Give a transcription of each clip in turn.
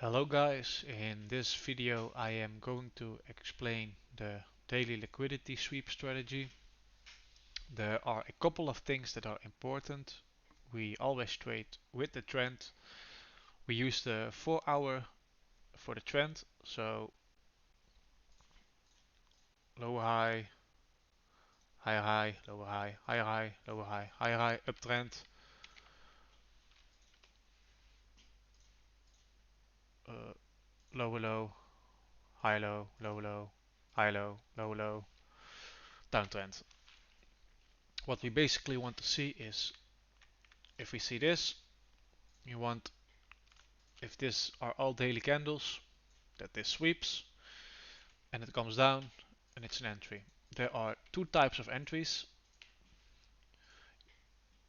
Hello guys, in this video I am going to explain the daily liquidity sweep strategy. There are a couple of things that are important. We always trade with the trend. We use the 4 hour for the trend, so low high, high high, lower high, higher high, lower high, higher high, uptrend, uh, lower low, high low, low low, high low, low low, downtrend. What we basically want to see is if we see this, you want if these are all daily candles, that this sweeps and it comes down and it's an entry. There are two types of entries.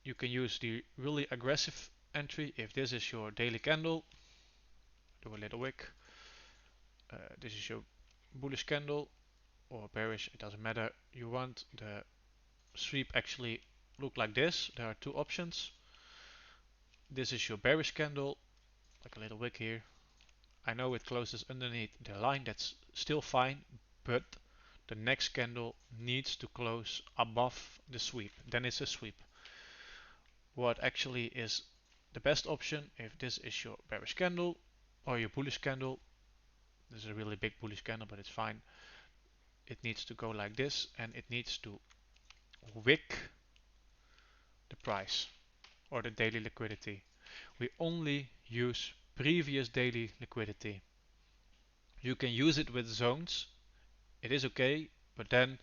You can use the really aggressive entry if this is your daily candle. Do a little wick. This is your bullish candle or bearish, it doesn't matter. You want the sweep actually look like this. There are two options. This is your bearish candle, like a little wick here. I know it closes underneath the line, that's still fine, but the next candle needs to close above the sweep. Then it's a sweep. What actually is the best option if this is your bearish candle or your bullish candle. This is a really big bullish candle, but it's fine. It needs to go like this and it needs to wick the price or the daily liquidity. We only use previous daily liquidity. You can use it with zones. It is okay, but then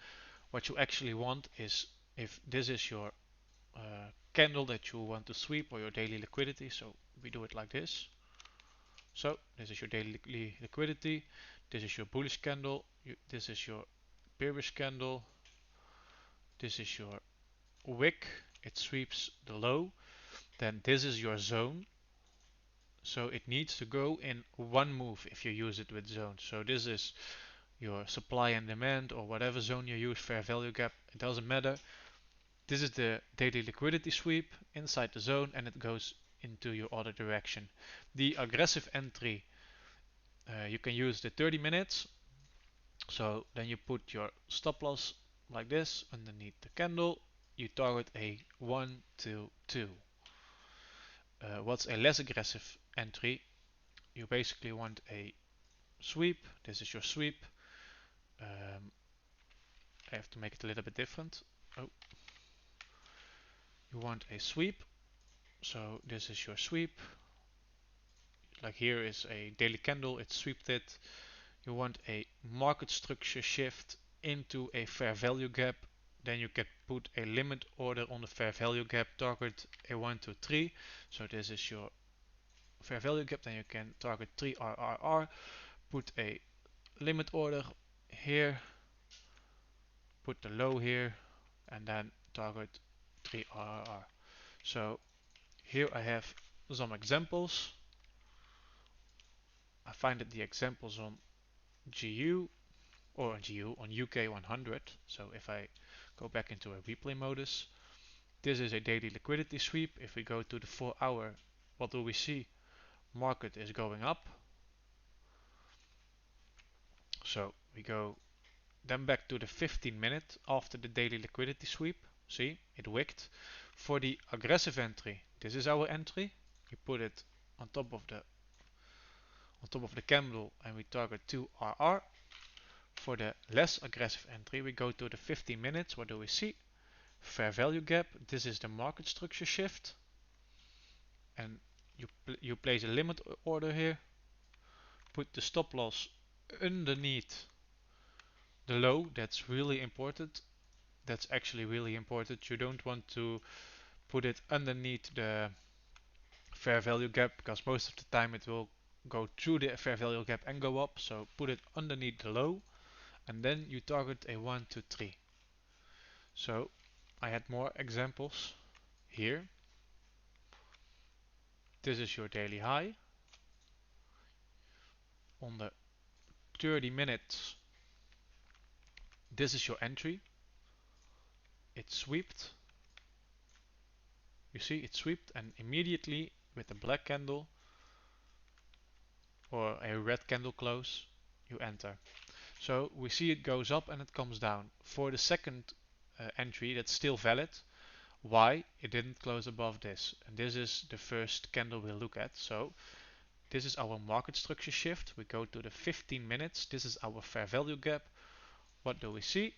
what you actually want is if this is your candle that you want to sweep or your daily liquidity. So we do it like this. So this is your daily liquidity. This is your bullish candle. This is your bearish candle. This is your wick. It sweeps the low. Then this is your zone. So it needs to go in one move if you use it with zones. So this is your supply and demand or whatever zone you use, fair value gap, it doesn't matter. This is the daily liquidity sweep inside the zone and it goes into your other direction. The aggressive entry, you can use the 30 minutes. So then you put your stop loss like this underneath the candle. You target a 1 to 2. What's a less aggressive entry? You basically want a sweep. This is your sweep. I have to make it a little bit different. Oh, you want a sweep. So this is your sweep. Like here is a daily candle, it swept it. You want a market structure shift into a fair value gap. Then you can put a limit order on the fair value gap, target a 1 to 3. So this is your fair value gap. Then you can target 3 RRR, put a limit order here, put the low here, and then target 3 RRR. So here I have some examples. I find that the examples on GU or on GU on UK 100. So if I go back into a replay modus, this is a daily liquidity sweep. If we go to the 4 hour, what do we see? Market is going up. So we go then back to the 15-minute after the daily liquidity sweep. See, it wicked. For the aggressive entry, this is our entry. We put it on top of the candle and we target 2RR. For the less aggressive entry, we go to the 15 minutes. What do we see? Fair value gap. This is the market structure shift. And you place a limit order here. Put the stop loss underneath the low. That's really important. That's actually really important. You don't want to put it underneath the fair value gap because most of the time it will go through the fair value gap and go up. So put it underneath the low and then you target a 1 to 3. So I had more examples here. This is your daily high. On the 30 minutes, this is your entry. It swept. You see it swept and immediately with the black candle or a red candle close, you enter. So we see it goes up and it comes down. For the second entry, that's still valid. Why? It didn't close above this. And this is the first candle we'll look at. So this is our market structure shift. We go to the 15 minutes. This is our fair value gap. What do we see?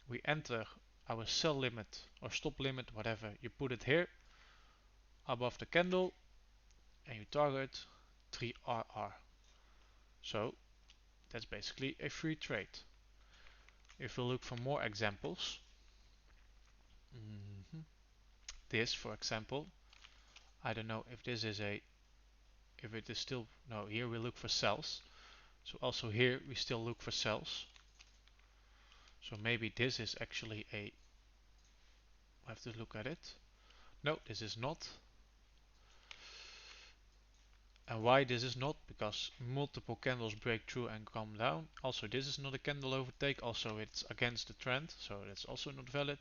We enter our sell limit or stop limit, whatever. You put it here above the candle and you target 3RR. So that's basically a free trade. If we look for more examples, this for example, I don't know if this is if it is still, no, here we look for sells. So also here we still look for sells. So maybe this is actually I have to look at it. No, this is not. And why this is not? Because multiple candles break through and come down. Also this is not a candle overtake. Also it's against the trend, so that's also not valid.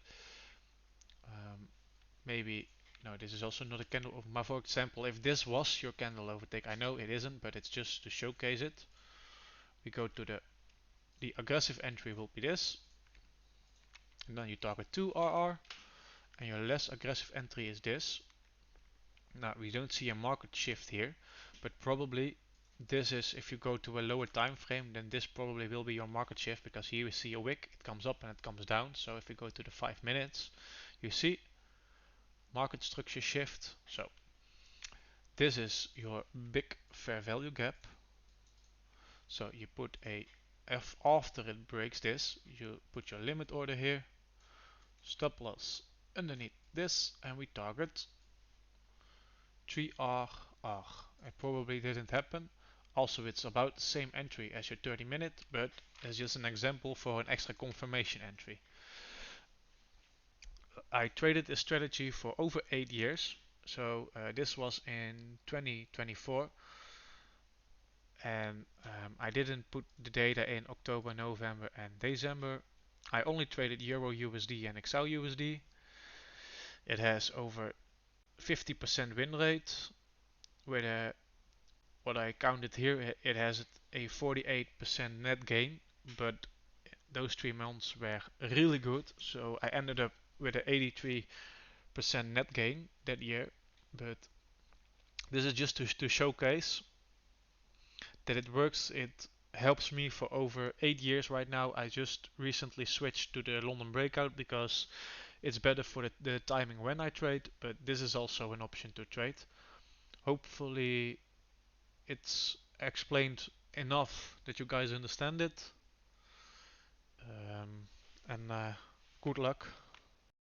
Maybe, no, this is also not a candle over. For example, if this was your candle overtake, I know it isn't, but it's just to showcase it. We go to the aggressive entry will be this. And then you target 2RR. And your less aggressive entry is this. Now we don't see a market shift here, but probably this is, if you go to a lower time frame, then this probably will be your market shift, because here we see a wick, it comes up and it comes down. So if we go to the 5 minutes, you see market structure shift. So this is your big fair value gap. So you put after it breaks this, you put your limit order here, stop loss underneath this, and we target 3RR. It probably didn't happen. Also, it's about the same entry as your 30-minute, but it's just an example for an extra confirmation entry. I traded this strategy for over 8 years. So this was in 2024, and I didn't put the data in October, November and December. I only traded Euro USD and XL USD. It has over 50% win rate, where what I counted here, it has a 48% net gain, but those 3 months were really good, so I ended up with an 83% net gain that year. But this is just to showcase that it works. It helps me for over 8 years right now. I just recently switched to the London breakout because it's better for the timing when I trade, but this is also an option to trade. Hopefully it's explained enough that you guys understand it. And good luck.